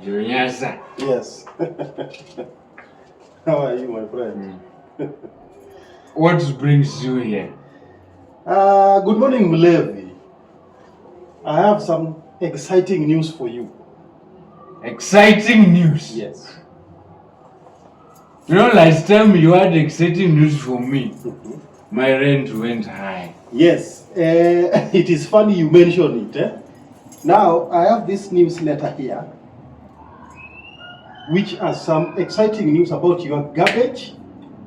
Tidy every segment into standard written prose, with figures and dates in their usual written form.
Juniasa. Yes. How are you, my friend? What brings you here? Good morning, Mlevi. I have some exciting news for you. Exciting news? Yes. You know, last time you had exciting news for me. My rent went high. Yes. It is funny you mention it. Now, I have this newsletter here, which has some exciting news about your garbage,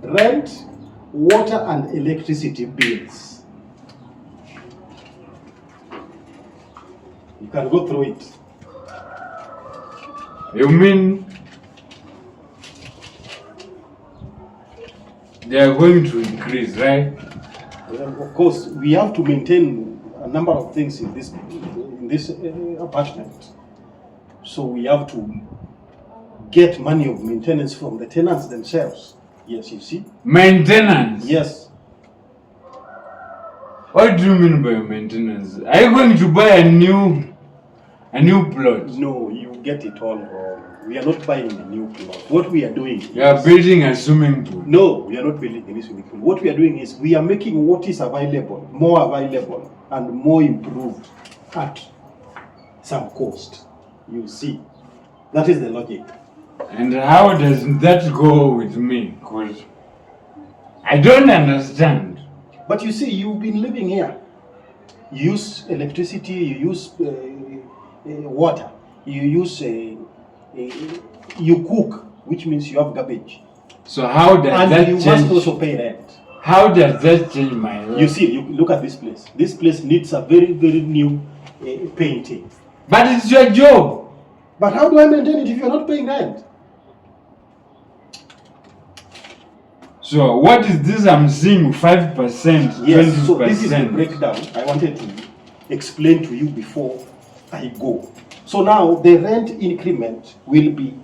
rent, water and electricity bills. You can go through it. You mean they are going to increase, right? Well, of course, we have to maintain a number of things in this apartment. So we have to get money of maintenance from the tenants themselves. Yes, you see? Maintenance? Yes. What do you mean by maintenance? Are you going to buy a new plot? No, you get it all wrong. We are not buying a new plot. What we are doing is... You are building a swimming pool. No, we are not building any swimming pool. What we are doing is we are making what is available, more available and more improved at some cost. You see? That is the logic. And how does that go with me? Because I don't understand. But you see, you've been living here. You use electricity, you use water, you use you cook, which means you have garbage. So how does that change? And you must also pay rent. How does that change my life? You see, you look at this place. This place needs a very, very new painting. But it's your job. But how do I maintain it if you're not paying rent? So what is this I'm seeing? 5%, 20%? Yes, so this is the breakdown I wanted to explain to you before I go. So now the rent increment will be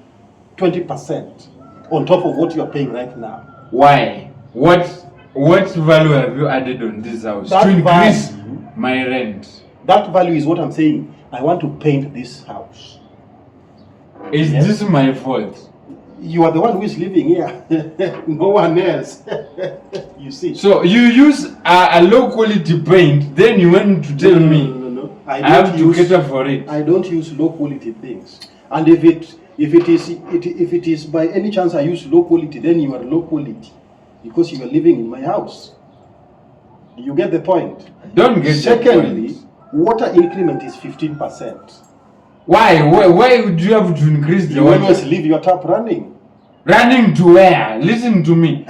20% on top of what you are paying right now. Why? What value have you added on this house to increase my rent? That value is what I'm saying. I want to paint this house. Is this my fault? You are the one who is living here. No one else. You see. So you use a low quality paint, then you want to tell me No. I have to cater for it. I don't use low quality things. And if it is by any chance I use low quality, then you are low quality because you are living in my house. Do you get the point? Don't get Secondly, the point. Water increment is 15%. Why would you have to increase the water? You always leave your tap running. Running to where? Listen to me.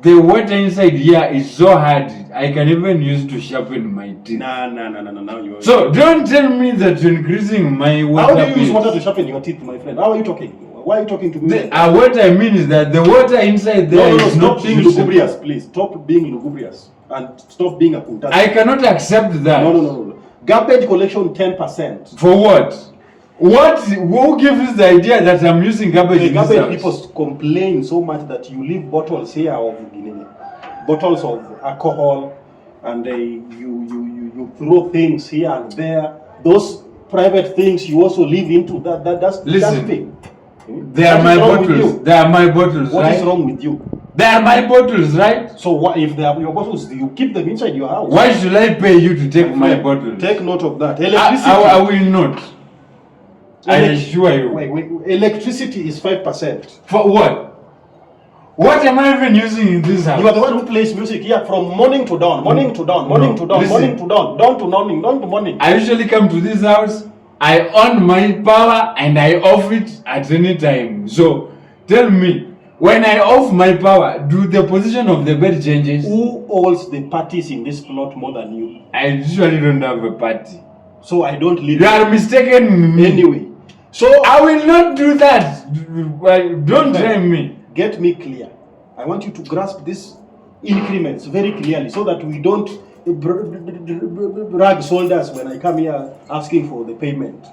The water inside here is so hard. I can even use to sharpen my teeth. No. So don't tell me that you're increasing my water. How do you use water to sharpen your teeth, my friend? How are you talking? Why are you talking to me? What I mean is that the water inside there is not being lugubrious, please. Stop being lugubrious and stop being a kuntasi. I cannot accept that. No. Garbage collection 10%. For what? Who gives the idea that I'm using garbage? The garbage people complain so much that you leave bottles here of bottles of alcohol, and you throw things here and there. Those private things you also leave into that's thing. They are my bottles. They are my bottles. What is wrong with you? They are my bottles, right? So what if they are your bottles? You keep them inside your house. Why should I pay you to take my bottles? Take note of that. Electricity. I will not. I assure you. Wait. Electricity is 5%. For what? What am I even using in this house? You are the one who plays music here from morning to dawn, morning to dawn, morning to dawn, morning to dawn, dawn to morning, dawn to morning. I usually come to this house, I on my power and I off it at any time. So tell me, when I off my power, do the position of the bed changes? Who owns the parties in this plot more than you? I usually don't have a party. So I don't live. You are mistaken me. Anyway. So I will not do that. Don't tell me. Get me clear. I want you to grasp these increments very clearly so that we don't brag shoulders when I come here asking for the payment.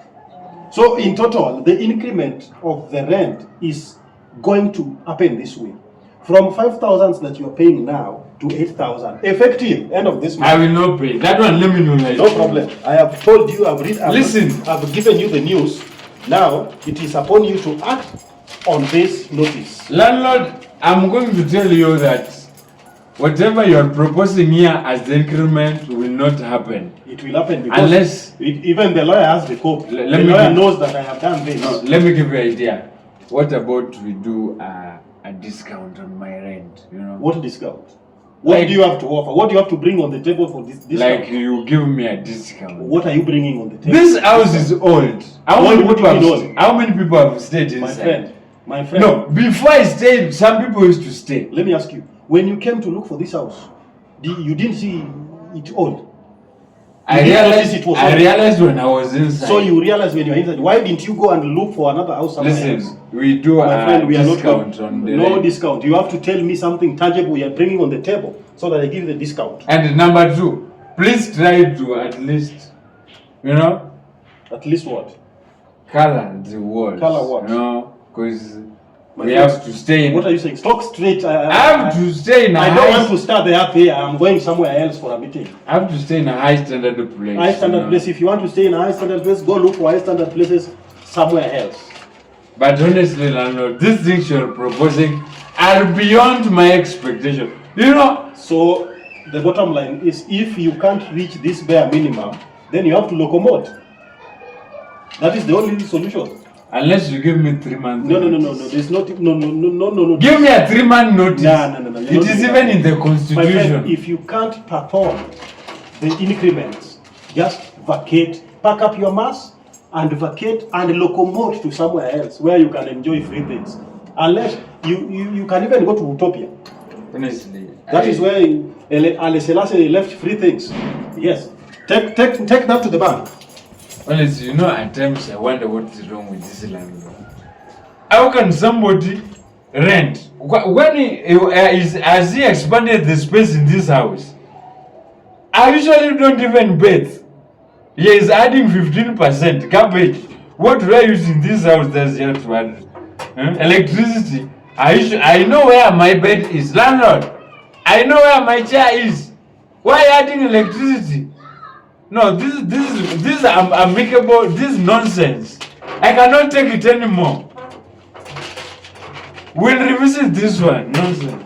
So in total, the increment of the rent is going to happen this way. From 5,000 that you're paying now, to 8,000. Effective end of this month. I will not pay. That one, let me know later. No problem. I have told you, Listen. I've given you the news. Now, it is upon you to act on this notice. Landlord, I'm going to tell you that whatever you are proposing here as the increment will not happen. It will happen because unless even the lawyer has the code. The let me lawyer give- knows that I have done this. No, let me give you an idea. What about we do a discount on my rent? You know, What discount? What Like- do you have to offer? What do you have to bring on the table for this discount? like you give me a discount. What are you bringing on the table? This house is old. How Old, many what people do you have mean old? how many people have stayed inside? My friend. No, before I stayed, some people used to stay. Let me ask you. When you came to look for this house, you didn't see it old. I You didn't notice realized it was I old. realized when I was inside. So you realized when you were inside. Why didn't you go and look for another house somewhere Listen, else? we do My a friend, we are not discount going. on the No rent. discount. You have to tell me something tangible you are bringing on the table so that I give you the discount. And number two, please try to at least, you know, At least what? color the walls. Color what? You know, because My we friend, have to stay in. What are you saying? Talk straight. I have to stay in a I don't high. want to start the up here. I'm going somewhere else for a meeting. I have to stay in a high standard place. High standard you know. place. If you want to stay in a high standard place, go look for high standard places somewhere else. But honestly, landlord, these things you're proposing are beyond my expectation. You know, So the bottom line is, if you can't reach this bare minimum, then you have to locomote. That is the only solution. unless you give me 3 months. No. notice. There's not. No. Give me a 3-month notice. No. It is even in the My constitution. friend, if you can't perform the increments, just vacate, pack up your mass and vacate and locomote to somewhere else where you can enjoy free things. Unless you can even go to Utopia. Honestly, That is where Ale Selassie left free things. Yes. Take that to the bank. honestly, you know, at times I wonder what is wrong with this landlord. How can somebody rent when has he expanded the space in this house? I usually don't even bathe. He is adding 15% garbage. What do I use in this house that's yet to add? Electricity. I know where my bed is, landlord. I know where my chair is. Why adding electricity? No, this is amicable. This is nonsense. I cannot take it anymore. We'll revisit this one. Nonsense.